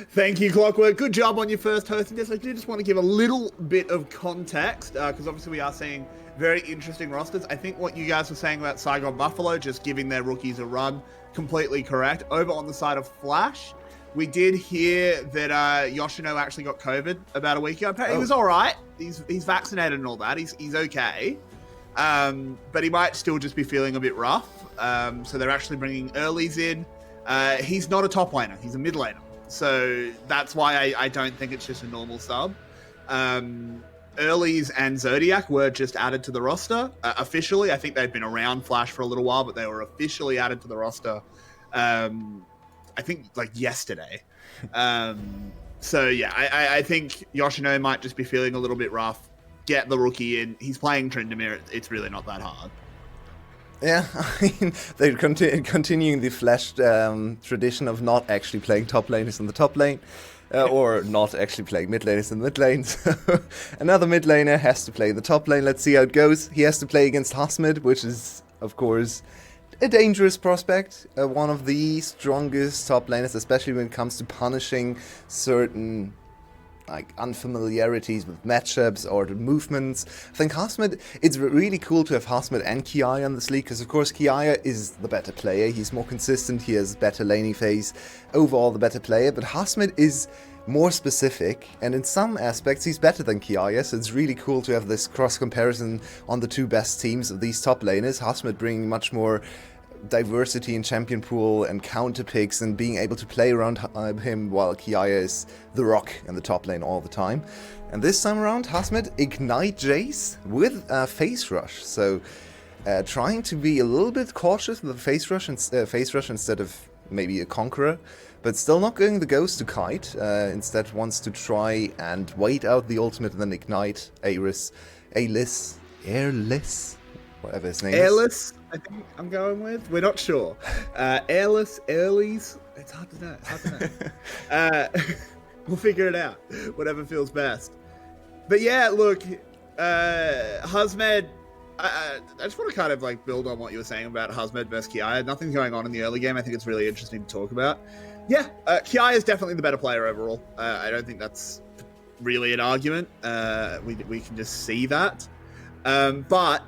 Thank you, Clockwork. Good job on your first hosting test. I do just want to give a little bit of context, because obviously we are seeing very interesting rosters. I think what you guys were saying about Saigon Buffalo, just giving their rookies a run, completely correct. Over on the side of Flash, we did hear that Yoshino actually got COVID about a week ago. Apparently he was all right. He's vaccinated and all that. He's okay. But he might still just be feeling a bit rough. So they're actually bringing earlies in. He's not a top laner. He's a mid laner. So that's why I don't think it's just a normal sub. Earlies and Zodiac were just added to the roster officially. I think they've been around Flash for a little while, but they were officially added to the roster, I think, like yesterday. So, yeah, I think Yoshino might just be feeling a little bit rough. Get the rookie in. He's playing Tryndamere. It's really not that hard. Yeah, I mean, they're continuing the Flash tradition of not actually playing top laners in the top lane, or not actually playing mid laners in the mid lane. So another mid laner has to play the top lane. Let's see how it goes. He has to play against Hasmid, which is, of course, a dangerous prospect. One of the strongest top laners, especially when it comes to punishing certain unfamiliarities with matchups or the movements. I think Hasmid, it's really cool to have Hasmid and Kiaya in this league, because of course Kiaya is the better player. He's more consistent, he has better laning phase, overall the better player, but Hasmid is more specific, and in some aspects he's better than Kiaya, so it's really cool to have this cross comparison on the two best teams of these top laners. Hasmid bringing much more diversity in champion pool and counter picks and being able to play around him, while Kiaya is the rock in the top lane all the time. And this time around, Hasmid ignite Jace with face rush. So trying to be a little bit cautious with the face rush instead of maybe a conqueror, but still not going the ghost to kite. Instead wants to try and wait out the ultimate and then ignite Airless, whatever his name Airless, I think I'm going with. We're not sure. Airless, Earlies. It's hard to know. We'll figure it out. Whatever feels best. But yeah, look, Hasmed. I just want to kind of build on what you were saying about Hasmed versus Kiaya. Nothing's going on in the early game. I think it's really interesting to talk about. Yeah, Kiaya is definitely the better player overall. I don't think that's really an argument. We can just see that. But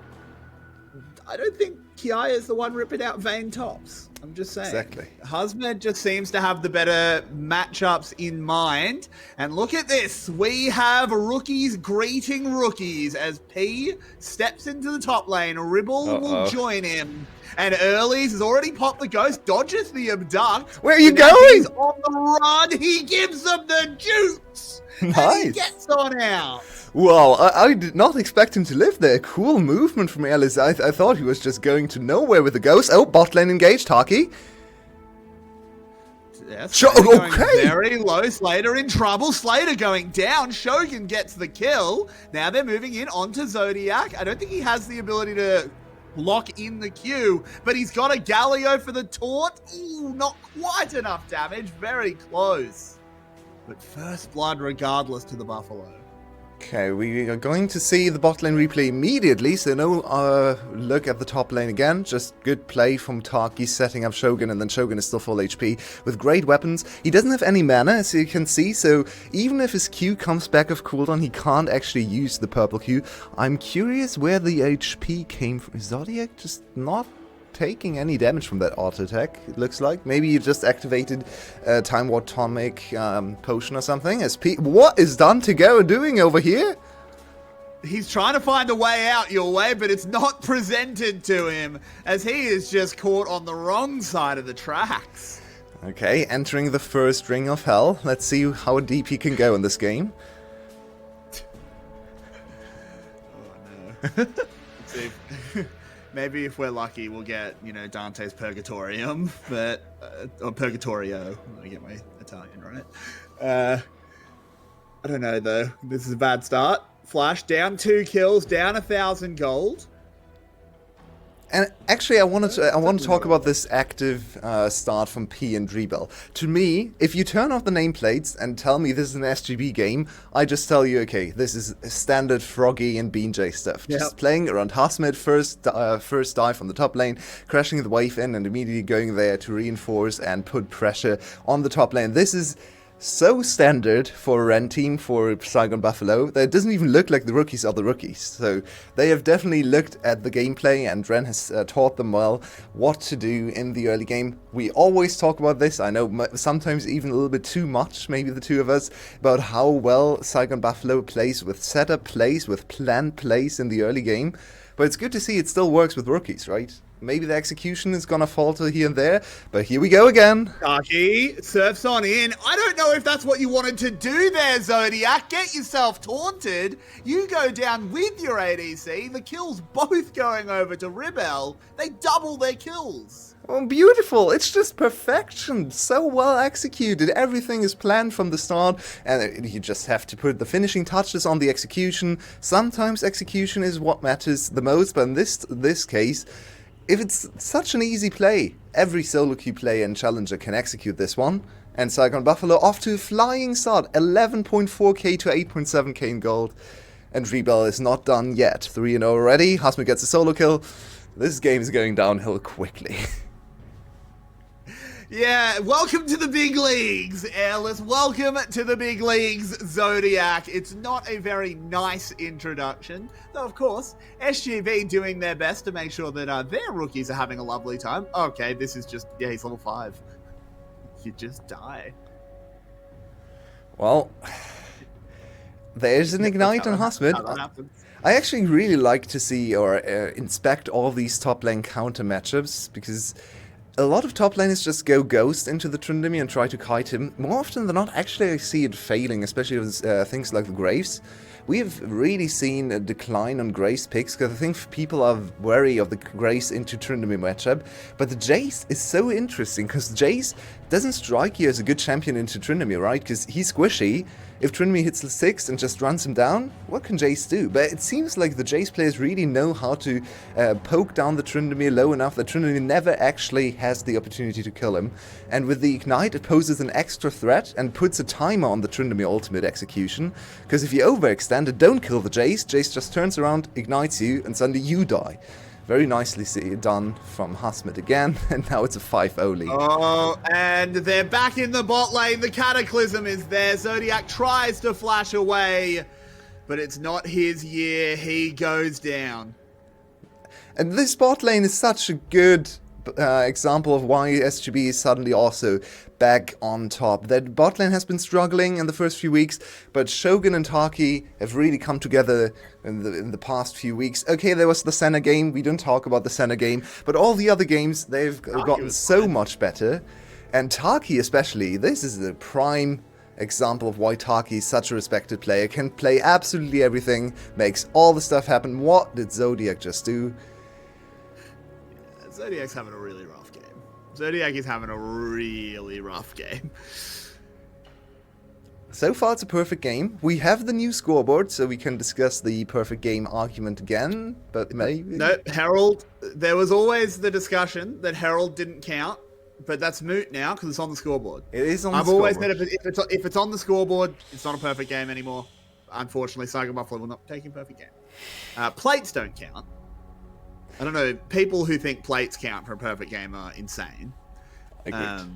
I don't think Kiaya is the one ripping out Vayne tops. I'm just saying. Exactly. Hasmed just seems to have the better matchups in mind. And look at this. We have rookies greeting rookies as P steps into the top lane. Ribble will join him. And Earlies has already popped the ghost, dodges the abduct. Where are you going? He's on the run. He gives them the juice. Nice. And he gets on out. Wow, I did not expect him to live there. Cool movement from Ellis. I thought he was just going to nowhere with the ghost. Oh, bot lane engaged, Taki. Yes, okay. Very low. Slater in trouble. Slater going down. Shogun gets the kill. Now they're moving in onto Zodiac. I don't think he has the ability to lock in the queue, but he's got a Galio for the taunt. Ooh, not quite enough damage. Very close. But first blood regardless to the Buffalo. Okay, we are going to see the bot lane replay immediately, so no look at the top lane again. Just good play from Taki setting up Shogun, and then Shogun is still full HP with great weapons. He doesn't have any mana, as you can see, so even if his Q comes back of cooldown, he can't actually use the purple Q. I'm curious where the HP came from. Is Zodiac just not taking any damage from that auto attack, it looks like? Maybe you just activated Time War Tonic potion or something. What is Dantego doing over here? He's trying to find a way out your way, but it's not presented to him, as he is just caught on the wrong side of the tracks. Okay, entering the first ring of hell. Let's see how deep he can go in this game. Oh no. Let's see. Maybe if we're lucky, we'll get, Dante's Purgatorium, but or Purgatorio. Let me get my Italian right. I don't know though. This is a bad start. Flash down 2 kills, down 1,000 gold. And actually, I want to talk about this active start from P and Dribble. To me, if you turn off the nameplates and tell me this is an SGB game, I just tell you, okay, this is standard Froggy and Bean J stuff. Yep. Just playing around Hasmid, first dive from the top lane, crashing the wave in, and immediately going there to reinforce and put pressure on the top lane. This is so standard for a Ren team, for Saigon Buffalo, that it doesn't even look like the rookies are the rookies. So they have definitely looked at the gameplay, and Ren has taught them well what to do in the early game. We always talk about this, I know sometimes even a little bit too much, maybe the two of us, about how well Saigon Buffalo plays with setup plays, with planned plays in the early game. But it's good to see it still works with rookies, right? Maybe the execution is gonna falter here and there, but here we go again. Taki surfs on in. I don't know if that's what you wanted to do there, Zodiac. Get yourself taunted. You go down with your ADC. The kills both going over to Rebel. They double their kills. Oh, beautiful. It's just perfection. So well executed. Everything is planned from the start, and you just have to put the finishing touches on the execution. Sometimes execution is what matters the most, but in this case, if it's such an easy play, every solo queue player and challenger can execute this one. And Saigon Buffalo off to a flying start, 11.4k to 8.7k in gold. And Rebel is not done yet. 3-0 already. Hasmut gets a solo kill. This game is going downhill quickly. Yeah, welcome to the big leagues, Airless. Welcome to the big leagues, Zodiac. It's not a very nice introduction, though, of course, SGV doing their best to make sure that their rookies are having a lovely time. Okay, this is just, yeah, he's level 5. You just die. Well, there's an Ignite on Hasmut. I actually really like to see or inspect all these top lane counter matchups, because a lot of top laners just go ghost into the Trindamere and try to kite him. More often than not, actually I see it failing, especially with things like the Graves. We have really seen a decline on Graves picks, because I think people are wary of the Graves into Trindamere matchup. But the Jace is so interesting, because Jace doesn't strike you as a good champion into Trindamere, right? Because he's squishy. If Trindamere hits the 6 and just runs him down, what can Jace do? But it seems like the Jace players really know how to poke down the Trindamere low enough that Trindamere never actually has the opportunity to kill him. And with the Ignite, it poses an extra threat and puts a timer on the Trindamere ultimate execution. Because if you overextend and don't kill the Jace, Jace just turns around, ignites you, and suddenly you die. Very nicely done from Hasmut again, and now it's a 5-0 lead. Oh, and they're back in the bot lane. The Cataclysm is there. Zodiac tries to flash away, but it's not his year. He goes down. And this bot lane is such a good example of why SGB is suddenly also back on top. That bot lane has been struggling in the first few weeks, but Shogun and Taki have really come together in the past few weeks. Okay, there was the Senna game, we don't talk about the Senna game, but all the other games, they've gotten so much better. And Taki especially, this is a prime example of why Taki is such a respected player, can play absolutely everything, makes all the stuff happen. What did Zodiac just do? Zodiac's having a really rough game. Zodiac is having a really rough game. So far, it's a perfect game. We have the new scoreboard, so we can discuss the perfect game argument again, but maybe... No, Herald, there was always the discussion that Herald didn't count, but that's moot now because it's on the scoreboard. It is on the scoreboard. I've always said if it's on the scoreboard, it's not a perfect game anymore. Unfortunately, Saigon Buffalo will not take a perfect game. Plates don't count. I don't know, people who think plates count for a perfect game are insane. Agreed.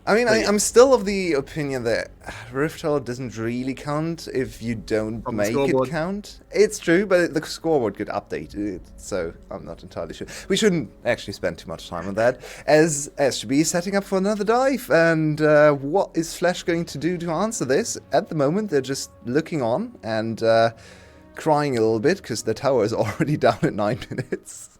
I'm still of the opinion that Rift Herald doesn't really count if you don't make it count. It's true, but the scoreboard could update it, so I'm not entirely sure. We shouldn't actually spend too much time on that, as SGB is setting up for another dive. And what is Flash going to do to answer this? At the moment, they're just looking on and crying a little bit because the tower is already down at 9 minutes.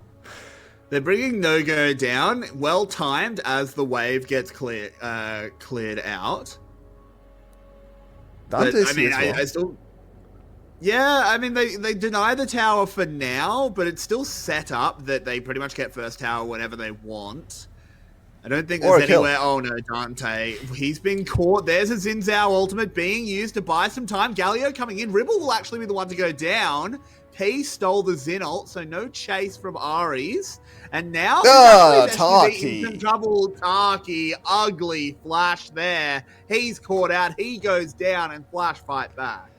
They're bringing No-Go down, well timed as the wave gets cleared out. But, I still, yeah, I mean they deny the tower for now, but it's still set up that they pretty much get first tower whenever they want. I don't think there's anywhere. Oh no, Dante. He's been caught. There's a Xin Zhao ultimate being used to buy some time. Galio coming in. Ribble will actually be the one to go down. He stole the Xin ult, so no chase from Ares. And now Taki. in some trouble. Taki, ugly Flash there. He's caught out. He goes down and Flash fight back.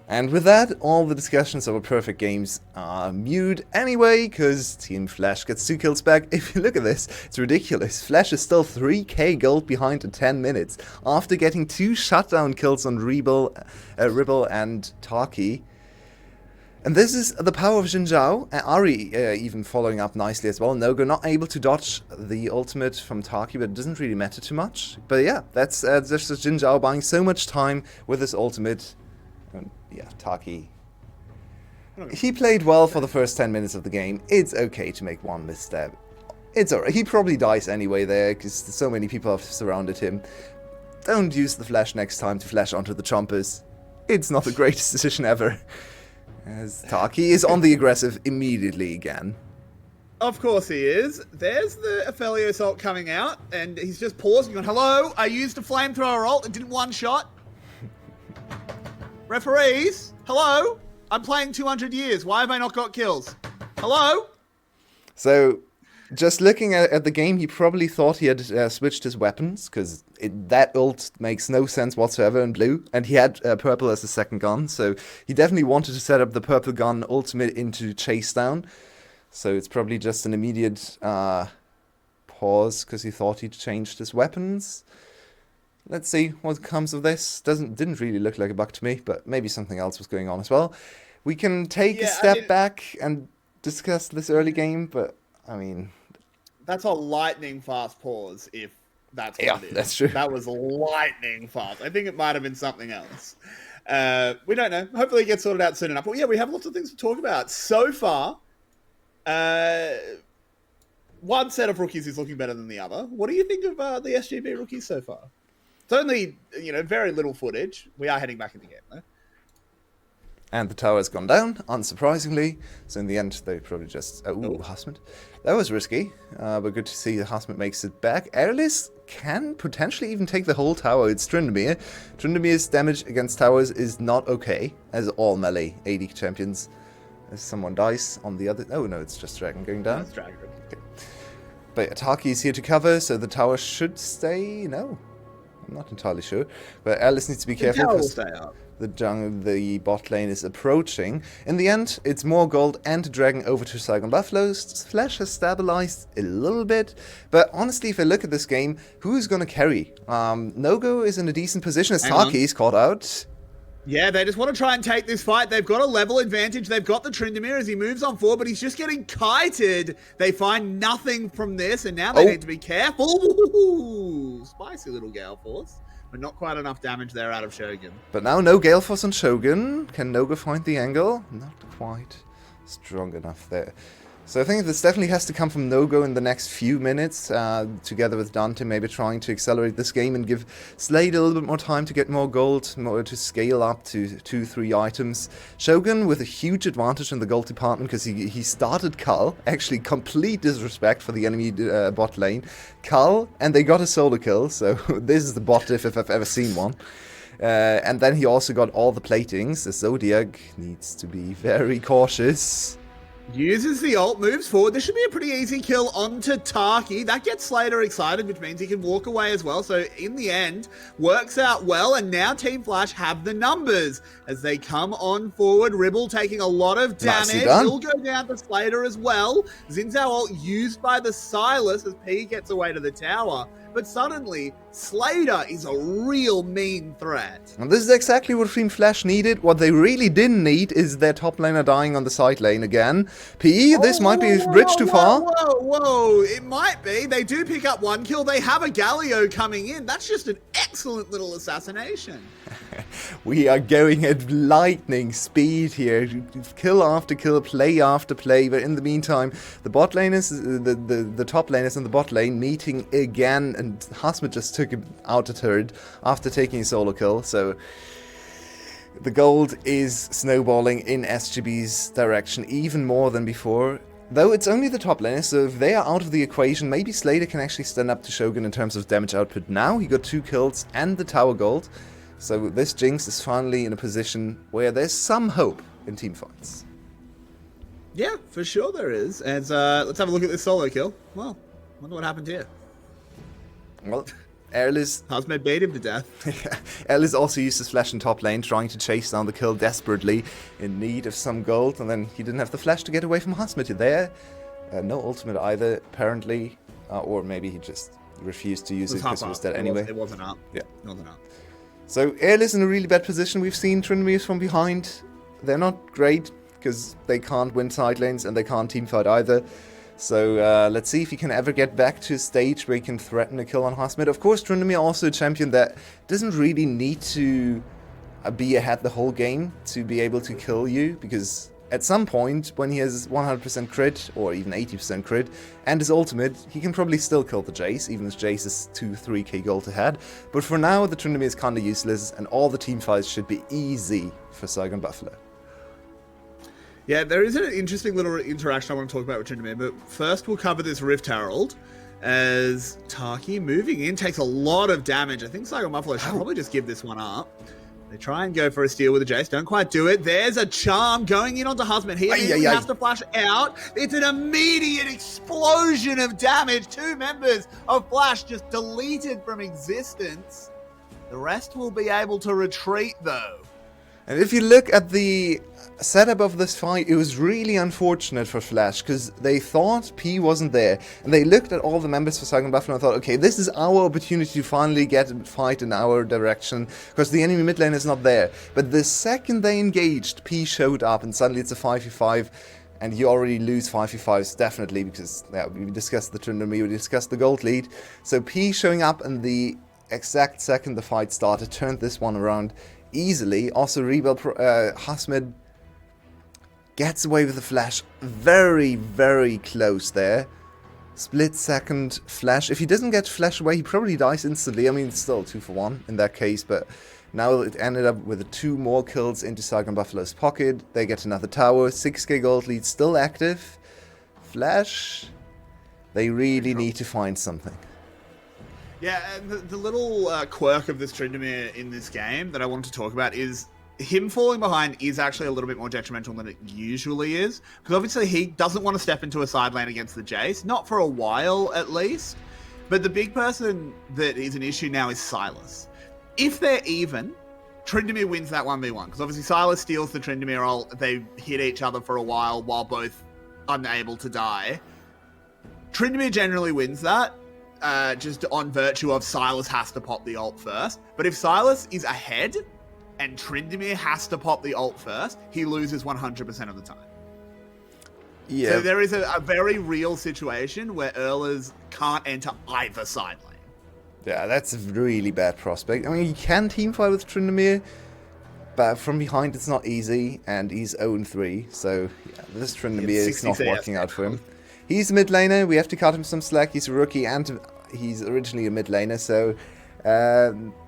And with that, all the discussions over perfect games are mute anyway, because Team Flash gets 2 kills back. If you look at this, it's ridiculous. Flash is still 3k gold behind in 10 minutes, after getting 2 shutdown kills on Ribble and Taki. And this is the power of Xin Zhao, and Ari even following up nicely as well. Nogo not able to dodge the ultimate from Taki, but it doesn't really matter too much. But yeah, that's just Xin Zhao buying so much time with his ultimate. And yeah, Taki. He played well for the first 10 minutes of the game. It's okay to make one misstep. It's alright. He probably dies anyway there, because so many people have surrounded him. Don't use the flash next time to flash onto the chompers. It's not the greatest decision ever. As Taki is on the aggressive immediately again. Of course he is. There's the Ophelio assault coming out, and he's just pausing on, hello, I used a flamethrower ult, it didn't one-shot. Referees, hello? I'm playing 200 years. Why have I not got kills? Hello? So, just looking at the game, he probably thought he had switched his weapons, because that ult makes no sense whatsoever in blue. And he had purple as the second gun, so he definitely wanted to set up the purple gun ultimate into chase down. So it's probably just an immediate pause, because he thought he'd changed his weapons. Let's see what comes of this. Didn't really look like a bug to me, but maybe something else was going on as well. We can take a step back and discuss this early game, but I mean, that's a lightning fast pause. If that's what it is. That's true. That was lightning fast. I think it might have been something else. We don't know. Hopefully, it gets sorted out soon enough. But yeah, we have lots of things to talk about so far. One set of rookies is looking better than the other. What do you think of the SGB rookies so far? It's only, very little footage. We are heading back in the game, though. And the tower's gone down, unsurprisingly. So in the end, they probably just... Oh, Husband. That was risky, but good to see the Husband makes it back. Airless can potentially even take the whole tower. It's Tryndamere. Tryndamere's damage against towers is not okay, as all melee AD champions. As someone dies on the other... Oh, no, it's just Dragon going down. That's Dragon. Okay. But Ataki is here to cover, so the tower should stay... No. I'm not entirely sure, but Alice needs to be careful because the bot lane is approaching. In the end, it's more gold and dragging over to Saigon Buffaloes. Flash has stabilized a little bit, but honestly, if I look at this game, who's going to carry? Nogo is in a decent position as Taki's caught out. Yeah, they just want to try and take this fight. They've got a level advantage. They've got the Tryndamere as he moves on forward, but he's just getting kited. They find nothing from this, and now they need to be careful. Ooh, spicy little Gale Force, but not quite enough damage there out of Shogun. But now no Gale Force on Shogun. Can Nogo find the angle? Not quite strong enough there. So I think this definitely has to come from Nogo in the next few minutes, together with Dante maybe trying to accelerate this game and give Slade a little bit more time to get more gold, more to scale up to 2-3 items. Shogun with a huge advantage in the gold department because he started Cull, actually complete disrespect for the enemy bot lane. Cull, and they got a solo kill, so this is the bot diff if I've ever seen one. And then he also got all the platings. The Zodiac needs to be very cautious. Uses the ult, moves forward. This should be a pretty easy kill onto Taki. That gets Slater excited, which means he can walk away as well. So in the end, works out well. And now Team Flash have the numbers as they come on forward. Ribble taking a lot of damage. He'll go down to Slater as well. Xin Zhao ult used by the Silas as P gets away to the tower. But suddenly, Slater is a real mean threat. And this is exactly what Team Flash needed. What they really didn't need is their top laner dying on the side lane again. PE, this might be a bridge too far. Whoa, it might be. They do pick up one kill. They have a Galio coming in. That's just an excellent little assassination. We are going at lightning speed here. Kill after kill, play after play. But in the meantime, the bot laners, the top laners in the bot lane meeting again. And Hasmut just took him out a turret after taking a solo kill. So the gold is snowballing in SGB's direction even more than before. Though it's only the top laners, so if they are out of the equation, maybe Slater can actually stand up to Shogun in terms of damage output. Now he got 2 kills and the tower gold. So this Jinx is finally in a position where there's some hope in team fights. Yeah, for sure there is. And let's have a look at this solo kill. Well, wonder what happened here. Well, Airless Hazmed beat him to death. Ellis also used his flash in top lane, trying to chase down the kill desperately, in need of some gold, and then he didn't have the flash to get away from Hazmed there. No ultimate either, apparently, or maybe he just refused to use it because he was dead anyway. It wasn't up. Yeah. It wasn't up. So Airless in a really bad position. We've seen Tryndamere from behind. They're not great because they can't win side lanes and they can't teamfight either. So let's see if he can ever get back to a stage where he can threaten a kill on Hazmed. Of course, Tryndamere also a champion that doesn't really need to be ahead the whole game to be able to kill you, because at some point, when he has 100% crit, or even 80% crit, and his ultimate, he can probably still kill the Jace, even if Jace is 2-3k gold ahead. But for now, the Tryndamere is kinda useless, and all the team fights should be easy for Saigon Buffalo. Yeah, there is an interesting little interaction I want to talk about with Tryndamere, but first we'll cover this Rift Herald, as Taki moving in takes a lot of damage. I think Saigon Buffalo should probably just give this one up. They try and go for a steal with the Jace, don't quite do it. There's a charm going in onto Hazmed. He immediately has to flash out. It's an immediate explosion of damage. 2 members of Flash just deleted from existence. The rest will be able to retreat though. And if you look at the setup of this fight, it was really unfortunate for Flash, because they thought P wasn't there. And they looked at all the members for Saigon Buffalo and thought, okay, this is our opportunity to finally get a fight in our direction, because the enemy mid lane is not there. But the second they engaged, P showed up, and suddenly it's a 5v5. And you already lose 5v5s, definitely, because we discussed the Tryndamere, we discussed the gold lead. So P showing up, and the exact second the fight started, turned this one around easily. Also, Hazmed gets away with the flash very, very close there. Split second flash. If he doesn't get flash away, he probably dies instantly. I mean, it's still 2 for 1 in that case, but now it ended up with 2 more kills into Saigon Buffalo's pocket. They get another tower. 6k gold lead still active. Flash. They really need to find something. Yeah, and the little quirk of this Tryndamere in this game that I want to talk about is him falling behind is actually a little bit more detrimental than it usually is. Because obviously he doesn't want to step into a side lane against the Jace, not for a while at least. But the big person that is an issue now is Sylas. If they're even, Tryndamere wins that 1v1. Because obviously Sylas steals the Tryndamere ult, they hit each other for a while both unable to die. Tryndamere generally wins that. Just on virtue of Sylas has to pop the ult first. But if Sylas is ahead and Tryndamere has to pop the ult first, he loses 100% of the time. Yeah. So there is a very real situation where Earlers can't enter either side lane. Yeah, that's a really bad prospect. I mean, you can teamfight with Tryndamere, but from behind it's not easy, and he's 0-3, so yeah, this Tryndamere is not working out for him. He's a mid laner, we have to cut him some slack, he's a rookie and he's originally a mid laner, so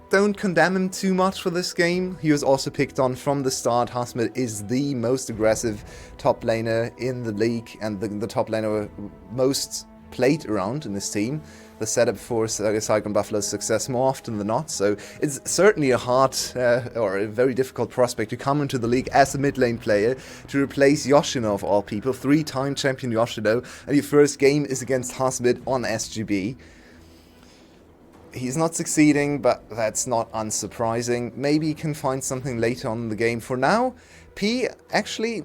don't condemn him too much for this game. He was also picked on from the start. Hazmed is the most aggressive top laner in the league, and the top laner most played around in this team. The setup for Saigon Buffalo's success more often than not, so it's certainly a hard or a very difficult prospect to come into the league as a mid lane player to replace Yoshino of all people, 3-time champion Yoshino, and your first game is against Hazmed on SGB. He's not succeeding, but that's not unsurprising. Maybe he can find something later on in the game. For now, P, actually,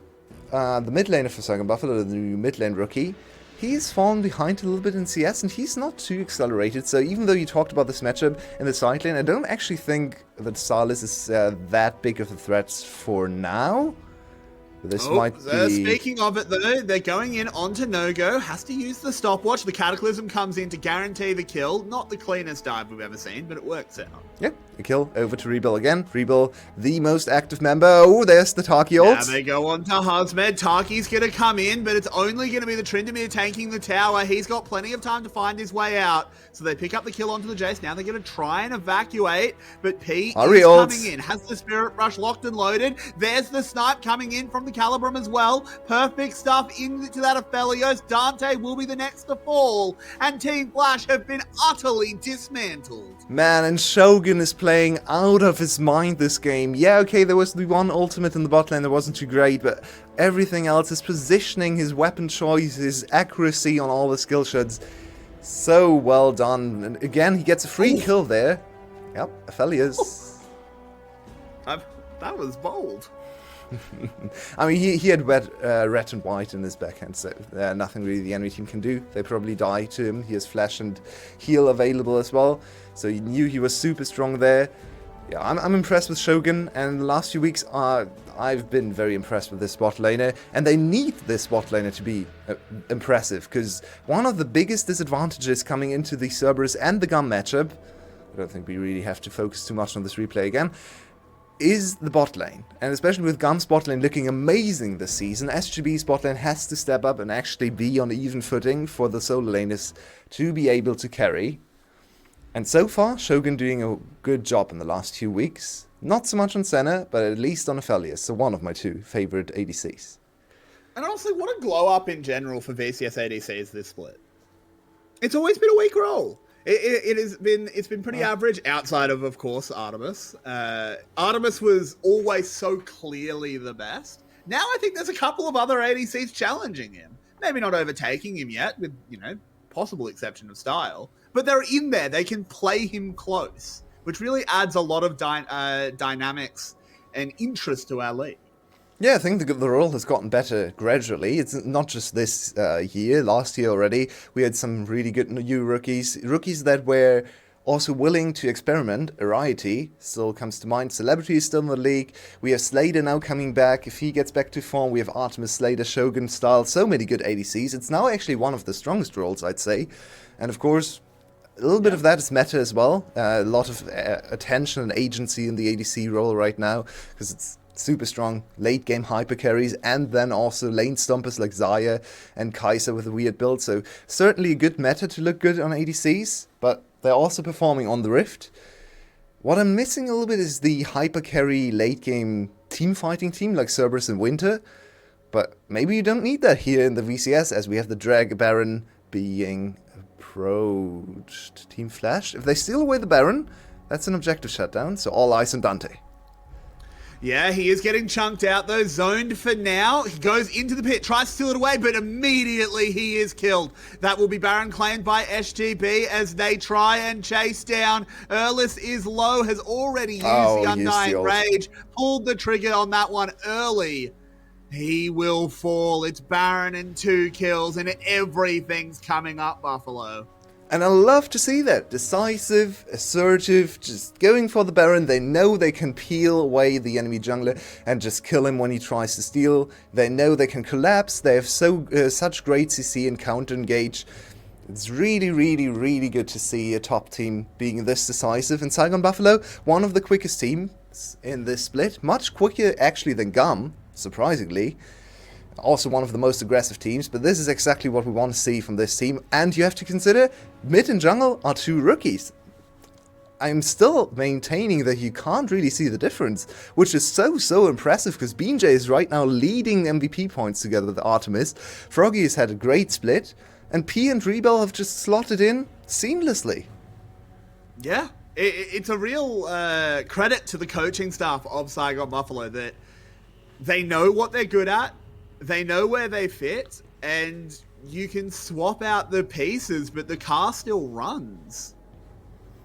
the mid laner for Saigon Buffalo, the new mid lane rookie, he's fallen behind a little bit in CS, and he's not too accelerated. So even though you talked about this matchup in the side lane, I don't actually think that Sylas is that big of a threat for now. This might be... Speaking of it though, they're going in onto no-go, has to use the stopwatch. The Cataclysm comes in to guarantee the kill. Not the cleanest dive we've ever seen, but it works out. Yep, a kill over to Rebull again. Rebull, the most active member. Oh, there's the Taki ult. Now they go on to Hazmed. Taki's going to come in, but it's only going to be the Tryndamere tanking the tower. He's got plenty of time to find his way out. So they pick up the kill onto the Jace. Now they're going to try and evacuate, but P is coming in. Has the Spirit Rush locked and loaded. There's the snipe coming in from the Calibrum as well. Perfect stuff into that Aphelios. Dante will be the next to fall, and Team Flash have been utterly dismantled. Man, and Shogun is playing out of his mind this game. Yeah, okay, there was the one ultimate in the bot lane that wasn't too great, but everything else, his positioning, his weapon choice, his accuracy on all the skill shots, So well done. And again, he gets a free kill there. Yep, Aphelios. That was bold. I mean, he had red and white in his backhand, so nothing really the enemy team can do. They probably die to him. He has flash and heal available as well, so he knew he was super strong there. Yeah, I'm impressed with Shogun, and the last few weeks I've been very impressed with this bot laner, and they need this bot laner to be impressive, because one of the biggest disadvantages coming into the Cerberus and the Gum matchup, I don't think we really have to focus too much on this replay again, is the bot lane. And especially with Gum's bot lane looking amazing this season, SGB's bot lane has to step up and actually be on even footing for the solo laners to be able to carry. And so far, Shogun doing a good job in the last few weeks. Not so much on Senna, but at least on Aphelios, so one of my two favorite ADCs. And honestly, what a glow up in general for VCS ADCs this split. It's always been a weak role. It's been pretty average outside of course, Artemis. Artemis was always so clearly the best. Now I think there's a couple of other ADCs challenging him. Maybe not overtaking him yet, with, possible exception of style. But they're in there. They can play him close, which really adds a lot of dynamics and interest to our league. Yeah, I think the role has gotten better gradually. It's not just this year. Last year already, we had some really good new rookies that were also willing to experiment. Ariety still comes to mind. Celebrity is still in the league. We have Slater now coming back. If he gets back to form, we have Artemis, Slater, Shogun style. So many good ADCs. It's now actually one of the strongest roles, I'd say. And of course, a little bit of that is meta as well. A lot of attention and agency in the ADC role right now, because it's super strong late game hyper carries, and then also lane stompers like Xayah and Kai'Sa with a weird build. So certainly a good meta to look good on ADCs, but they're also performing on the Rift. What I'm missing a little bit is the hyper carry late game team fighting team like Cerberus and Winter, but maybe you don't need that here in the VCS, as we have the Drag Baron being approached. Team Flash, if they steal away the Baron, that's an objective shutdown, so all eyes on Dante. Yeah, he is getting chunked out, though. Zoned for now. He goes into the pit, tries to steal it away, but immediately he is killed. That will be Baron claimed by SGB as they try and chase down. Erlis is low, has already used the Undying Rage, pulled the trigger on that one early. He will fall. It's Baron and 2 kills, and everything's coming up, Buffalo. And I love to see that. Decisive, assertive, just going for the Baron. They know they can peel away the enemy jungler and just kill him when he tries to steal. They know they can collapse. They have such great CC and counter engage. It's really, really, really good to see a top team being this decisive. And Saigon Buffalo, one of the quickest teams in this split. Much quicker actually than Gum, surprisingly. Also one of the most aggressive teams, but this is exactly what we want to see from this team. And you have to consider, mid and jungle are 2 rookies. I'm still maintaining that you can't really see the difference, which is so impressive, because BJ is right now leading MVP points together with Artemis. Froggy has had a great split, and P and Rebel have just slotted in seamlessly. Yeah, it's a real credit to the coaching staff of Saigon Buffalo that they know what they're good at. They know where they fit, and you can swap out the pieces, but the car still runs.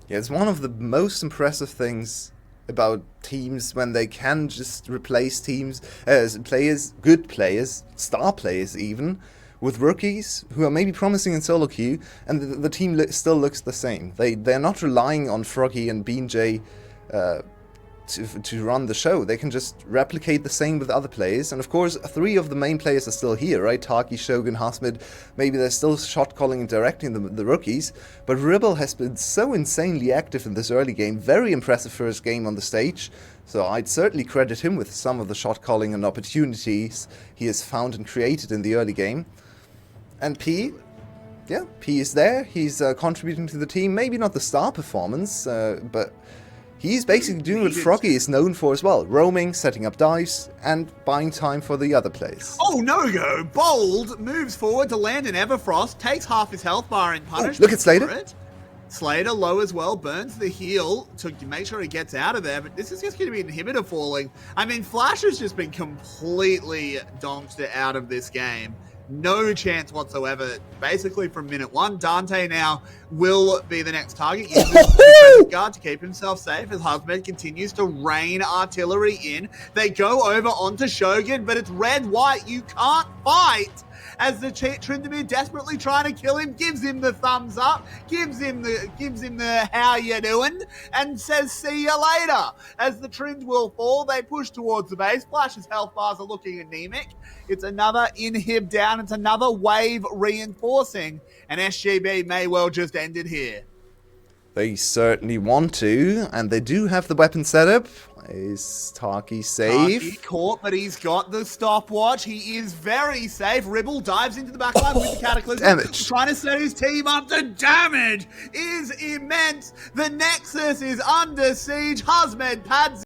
Yeah, it's one of the most impressive things about teams when they can just replace teams, players, good players, star players even, with rookies who are maybe promising in solo queue, and the team still looks the same. They're not relying on Froggy and BJ to run the show. They can just replicate the same with other players. And of course, 3 of the main players are still here, right? Taki, Shogun, Hasmid. Maybe they're still shot calling and directing the rookies. But Ribble has been so insanely active in this early game. Very impressive first game on the stage. So I'd certainly credit him with some of the shot calling and opportunities he has found and created in the early game. And P is there. He's contributing to the team. Maybe not the star performance, but he's basically doing what Froggy is known for as well. Roaming, setting up dives, and buying time for the other players. Oh, no-go. Bold moves forward to land an Everfrost, takes half his health bar in punishment. Look at Slater. Slater low as well, burns the heal to make sure he gets out of there, but this is just going to be an inhibitor falling. I mean, Flash has just been completely donked out of this game. No chance whatsoever. Basically, from minute one, Dante now will be the next target. Uses the present guard to keep himself safe as Husband continues to rain artillery in. They go over onto Shogun, but it's red-white. You can't fight. As the Tryndamere desperately trying to kill him, gives him the thumbs up, gives him the how you doing, and says see you later. As the Trynd will fall, they push towards the base. Flash's health bars are looking anemic. It's another inhib down. It's another wave reinforcing, and SGB may well just end it here. They certainly want to, and they do have the weapon setup. Is Taki safe? Taki caught, but he's got the stopwatch. He is very safe. Ribble dives into the backline with the Cataclysm. Damage. Trying to set his team up. The damage is immense. The Nexus is under siege. Husmed pads